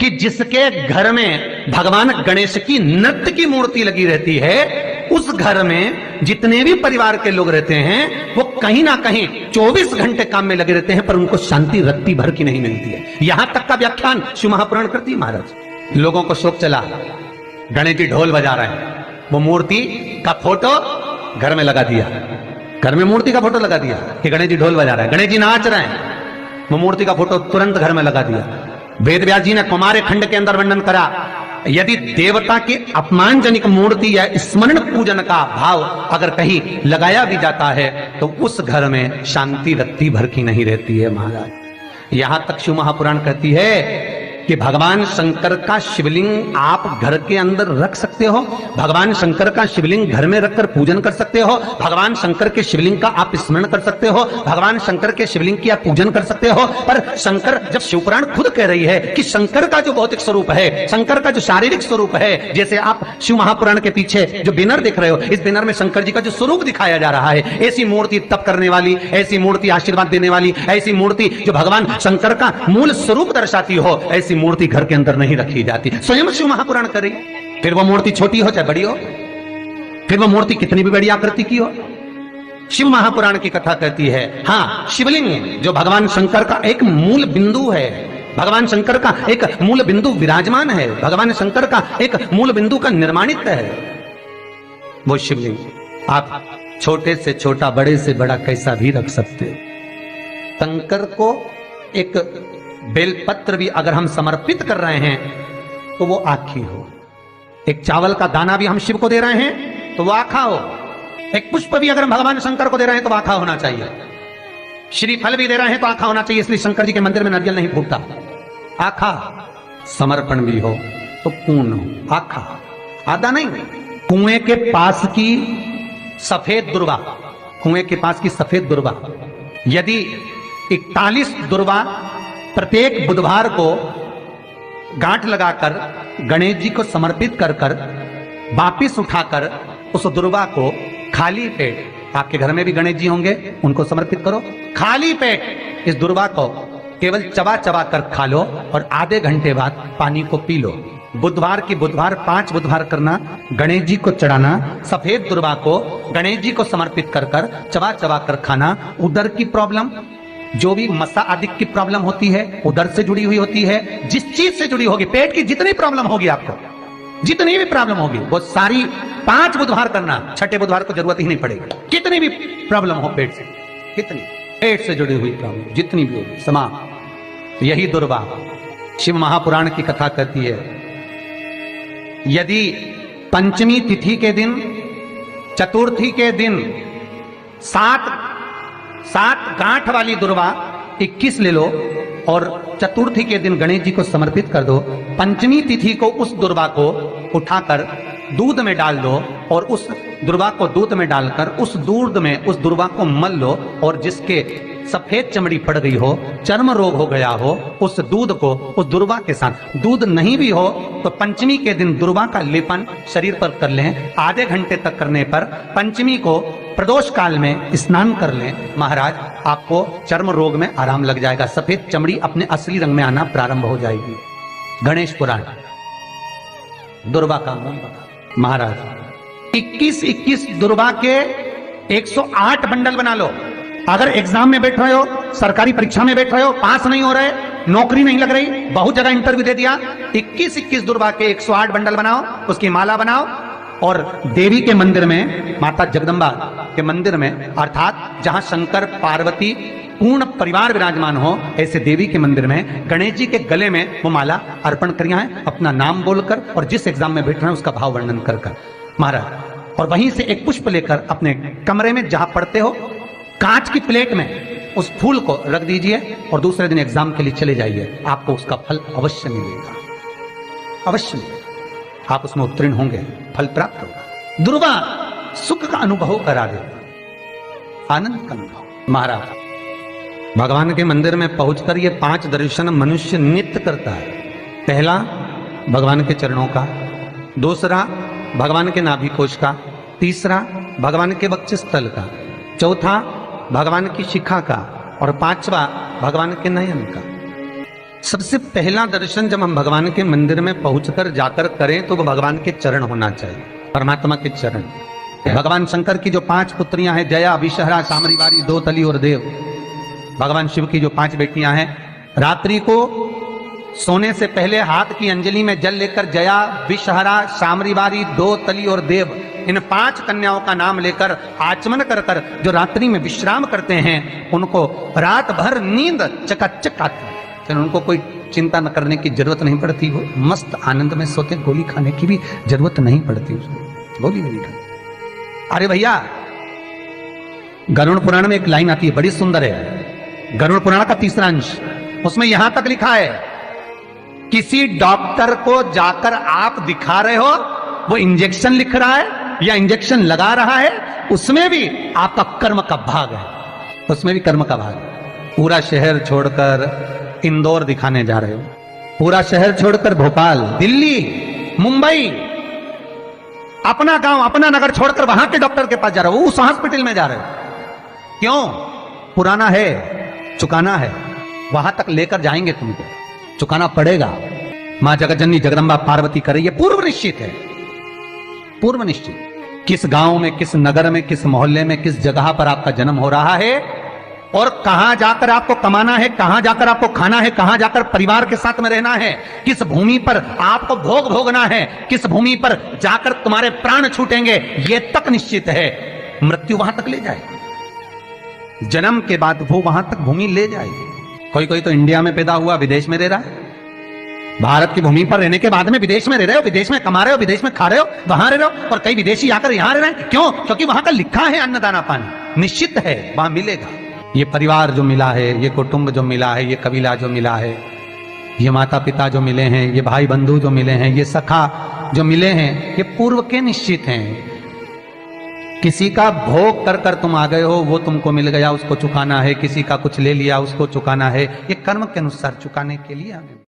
कि जिसके घर में भगवान गणेश की नृत्य की मूर्ति लगी रहती है, उस घर में जितने भी परिवार के लोग रहते हैं वो कहीं ना कहीं 24 घंटे काम में लगे रहते हैं, पर उनको शांति रत्ती भर की नहीं मिलती है। यहां तक का व्याख्यान शिव महापुराण करती है महाराज। लोगों को शौक चला, गणेश जी ढोल बजा रहे हैं, वो मूर्ति का फोटो घर में लगा दिया, घर में मूर्ति का फोटो लगा दिया कि गणेश जी ढोल बजा रहे हैं, गणेश जी नाच रहे हैं, वो मूर्ति का फोटो तुरंत घर में लगा दिया। वेद व्यास जी ने कुमार खंड के अंदर वर्णन करा, यदि देवता की अपमानजनक मूर्ति या स्मरण पूजन का भाव अगर कहीं लगाया भी जाता है तो उस घर में शांति रत्ती भर की नहीं रहती है महाराज। यहां तक शिव महापुराण कहती है कि भगवान शंकर का शिवलिंग आप घर के अंदर रख सकते हो, भगवान शंकर का शिवलिंग घर में रखकर पूजन कर सकते हो, भगवान शंकर के शिवलिंग का आप स्मरण कर सकते हो, भगवान शंकर के शिवलिंग की आप पूजन कर सकते हो। पर शंकर, जब शिवपुराण खुद कह रही है कि शंकर का जो भौतिक स्वरूप है, शंकर का जो शारीरिक स्वरूप है, जैसे आप शिव महापुराण के पीछे जो बैनर देख रहे हो, इस बैनर में शंकर जी का जो स्वरूप दिखाया जा रहा है, ऐसी मूर्ति तप करने वाली, ऐसी मूर्ति आशीर्वाद देने वाली, ऐसी मूर्ति जो भगवान शंकर का मूल स्वरूप दर्शाती हो, ऐसी मूर्ति घर के अंदर नहीं रखी जाती। स्वयं शिव महापुराण करे, फिर वो मूर्ति छोटी हो चाहे बड़ी हो, फिर वो मूर्ति कितनी भी बड़ी आकृति की हो, शिव महापुराण की कथा कहती है हाँ, शिवलिंग जो भगवान शंकर का एक मूल बिंदु है, भगवान शंकर का एक मूल बिंदु विराजमान है, भगवान शंकर का एक मूल बिंदु का निर्माणित है, वो शिवलिंग आप छोटे से छोटा, बड़े से बड़ा कैसा भी रख सकते हो। शंकर को एक बेलपत्र भी अगर हम समर्पित कर रहे हैं तो वो आखी हो, एक चावल का दाना भी हम शिव को दे रहे हैं तो वो आखा हो, एक पुष्प भी अगर हम भगवान शंकर को दे रहे हैं तो आखा होना चाहिए, श्रीफल भी दे रहे हैं तो आखा होना चाहिए। इसलिए शंकर जी के मंदिर में नारियल नहीं फूटता, आखा। समर्पण भी हो तो पूर्ण हो, आखा, आधा नहीं। कुएं के पास की सफेद दुर्वा, कुएं के पास की सफेद दुर्वा, यदि 41 दुर्वा प्रत्येक बुधवार को गांठ लगाकर गणेश जी को समर्पित कर कर वापिस उठाकर उस दुर्वा को खाली पेट, आपके घर में भी गणेश जी होंगे, उनको समर्पित करो, खाली पेट इस दुर्वा को केवल चबा चबा कर खा लो और आधे घंटे बाद पानी को पी लो। बुधवार की बुधवार 5 बुधवार करना, गणेश जी को चढ़ाना, सफेद दुर्वा को गणेश जी को समर्पित कर कर चबा चबा कर खाना। उदर की प्रॉब्लम, जो भी मसा आदि की प्रॉब्लम होती है उदर से जुड़ी हुई होती है, जिस चीज से जुड़ी होगी, पेट की जितनी प्रॉब्लम होगी, आपको जितनी भी प्रॉब्लम होगी वो सारी 5 बुधवार करना, छठे बुधवार को जरूरत ही नहीं पड़ेगी। कितनी भी प्रॉब्लम हो पेट से, कितनी पेट से जुड़ी हुई प्रॉब्लम जितनी भी होगी समाप्त। यही दुर्वा शिव महापुराण की कथा कहती है, यदि पंचमी तिथि के दिन, चतुर्थी के दिन 7 गांठ वाली दुर्वा 21 ले लो और चतुर्थी के दिन गणेश जी को समर्पित कर दो। पंचमी तिथि को उस दुर्वा को उठाकर दूध में डाल दो और उस दुर्वा को दूध में डालकर उस दूध में उस दुर्वा को मल लो, और जिसके सफेद चमड़ी पड़ गई हो, चर्म रोग हो गया हो, उस दूध को उस दुर्वा के साथ, दूध नहीं भी हो तो पंचमी के दिन दुर्वा का लेपन शरीर पर कर लें। आधे घंटे तक करने पर पंचमी को प्रदोष काल में स्नान कर लें। महाराज आपको चर्म रोग में आराम लग जाएगा, सफेद चमड़ी अपने असली रंग में आना प्रारंभ हो जाएगी। गणेश पुराण दुर्वा का महाराज 21 दुर्वा के 108 बंडल बना लो। अगर एग्जाम में बैठ रहे हो, सरकारी परीक्षा में बैठ रहे हो, पास नहीं हो रहे, नौकरी नहीं लग रही, बहुत जगह इंटरव्यू दे दिया, 21 दुर्वा के 108 बंडल बनाओ, उसकी माला बनाओ और देवी के मंदिर में, माता जगदम्बा के मंदिर में, अर्थात जहां शंकर पार्वती पूर्ण परिवार विराजमान हो, ऐसे देवी के मंदिर में गणेश जी के गले में वो माला अर्पण करिया है, अपना नाम बोलकर और जिस एग्जाम में बैठ रहे हैं उसका भाव वर्णन कर कर महाराज। और वहीं से एक पुष्प लेकर अपने कमरे में जहां पढ़ते हो, कांच की प्लेट में उस फूल को रख दीजिए और दूसरे दिन एग्जाम के लिए चले जाइए, आपको उसका फल अवश्य मिलेगा, अवश्य मिलेगा, आप उसमें उत्तीर्ण होंगे, फल प्राप्त होगा। दुर्वा सुख का अनुभव करा देता, आनंद का अनुभव। महाराज भगवान के मंदिर में पहुंचकर ये 5 दर्शन मनुष्य नित्य करता है। पहला भगवान के चरणों का, दूसरा भगवान के नाभि कोश का, तीसरा भगवान के वक्षस्थल का, चौथा भगवान की शिखा का और 5वां भगवान के नयन का। सबसे पहला दर्शन जब हम भगवान के मंदिर में पहुंचकर जाकर करें तो वो भगवान के चरण होना चाहिए, परमात्मा के चरण। भगवान शंकर की जो 5 पुत्रियां हैं, जया, विषहरा, सामरीवारी, दोतली और देव, भगवान शिव की जो 5 बेटियां हैं, रात्रि को सोने से पहले हाथ की अंजलि में जल लेकर जया, विषहरा, सामरीवारी, दोतली और देव, इन 5 कन्याओं का नाम लेकर आचमन कर कर जो रात्रि में विश्राम करते हैं, उनको रात भर नींद चकाचक आती है। फिर उनको कोई चिंता न करने की जरूरत नहीं पड़ती, वो मस्त आनंद में सोते, गोली खाने की भी जरूरत नहीं पड़ती उसको, गोली भी नहीं खाती। अरे भैया, गरुड़ पुराण में एक लाइन आती है, बड़ी सुंदर है, गरुड़ पुराण का 3रा अंश, उसमें यहां तक लिखा है, किसी डॉक्टर को जाकर आप दिखा रहे हो, वो इंजेक्शन लिख रहा है या इंजेक्शन लगा रहा है, उसमें भी आपका कर्म का भाग है, उसमें भी कर्म का भाग है। पूरा शहर छोड़कर इंदौर दिखाने जा रहे हो, पूरा शहर छोड़कर भोपाल, दिल्ली, मुंबई, अपना गांव, अपना नगर छोड़कर वहां के डॉक्टर के पास जा रहे हो, उस हॉस्पिटल में जा रहे हो। क्यों? पुराना है, चुकाना है, वहां तक लेकर जाएंगे, तुमको चुकाना पड़ेगा। मां जगतजननी जगदंबा पार्वती करे, ये पूर्व निश्चित है, पूर्व निश्चित। किस गांव में, किस नगर में, किस मोहल्ले में, किस जगह पर आपका जन्म हो रहा है और कहां जाकर आपको कमाना है, कहां जाकर आपको खाना है, कहां जाकर परिवार के साथ में रहना है, किस भूमि पर आपको भोग भोगना है, किस भूमि पर जाकर तुम्हारे प्राण छूटेंगे, यह तक निश्चित है। मृत्यु वहां तक ले जाएगी, जन्म के बाद वो वहां तक भूमि ले जाएगी। कोई कोई तो इंडिया में पैदा हुआ, विदेश में रह रहा है, भारत की भूमि पर रहने के बाद में विदेश में रह रहे हो, विदेश में कमा रहे हो, विदेश में खा रहे हो, वहां रह रहे हो, और कई विदेशी आकर यहां रह रहे हैं। क्यों? क्योंकि वहां का लिखा है अन्नदाना पानी, निश्चित है वहां मिलेगा। ये परिवार जो मिला है, ये कुटुंब जो मिला है, ये कबीला जो मिला है, ये माता पिता जो मिले हैं, ये भाई बंधु जो मिले हैं, ये सखा जो मिले हैं, ये पूर्व के निश्चित हैं। किसी का भोग कर कर तुम आ गए हो, वो तुमको मिल गया, उसको चुकाना है, किसी का कुछ ले लिया, उसको चुकाना है, ये कर्म के अनुसार चुकाने के लिए हमें